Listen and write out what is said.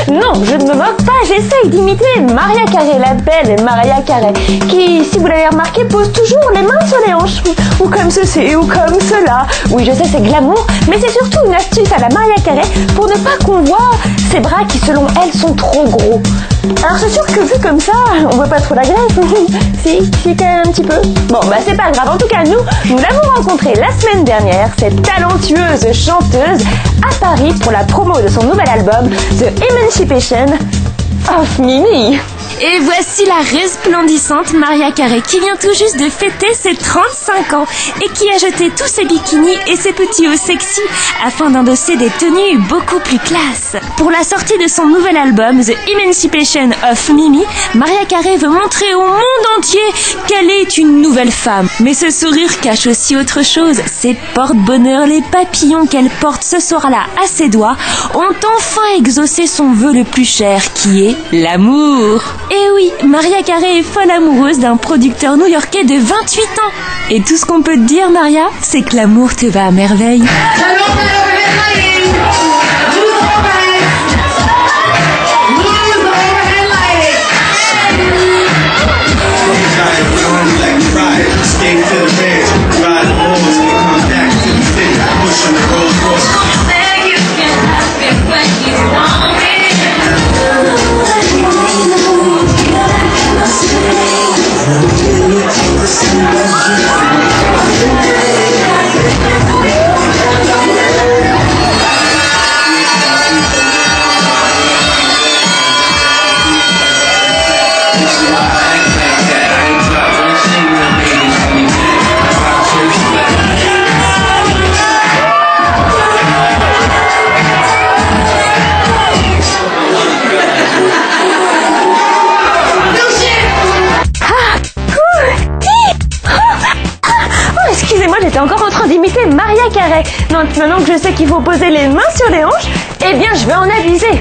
Non, je ne me moque pas, j'essaye d'imiter Mariah Carey, la belle Mariah Carey, qui, si vous l'avez remarqué, pose toujours les mains sur les hanches, ou comme ceci, ou comme cela. Oui, je sais, c'est glamour, mais c'est surtout une astuce à la Mariah Carey pour ne pas qu'on voit ses bras qui, selon elle, sont trop gros. Alors c'est sûr que vu comme ça, on voit pas trop la graisse. si, quand même un petit peu. Bon, bah c'est pas grave. En tout cas, nous l'avons rencontrée la semaine dernière, cette talentueuse chanteuse, à Paris pour la promo de son nouvel album, The Emancipation of Mimi. Et voici la resplendissante Mariah Carey qui vient tout juste de fêter ses 35 ans et qui a jeté tous ses bikinis et ses petits hauts sexy afin d'endosser des tenues beaucoup plus classe. Pour la sortie de son nouvel album The Emancipation of Mimi, Mariah Carey veut montrer au monde entier qu'elle est une nouvelle femme. Mais ce sourire cache aussi autre chose. Ces porte-bonheur, les papillons qu'elle porte ce soir-là à ses doigts ont enfin exaucé son vœu le plus cher qui est l'amour. Et oui, Mariah Carey est folle amoureuse d'un producteur new-yorkais de 28 ans. Et tout ce qu'on peut te dire, Maria, c'est que l'amour te va à merveille. Excusez-moi, j'étais encore en train d'imiter Mariah Carey. Donc maintenant que je sais qu'il faut poser les mains sur les hanches, eh bien je vais en aviser.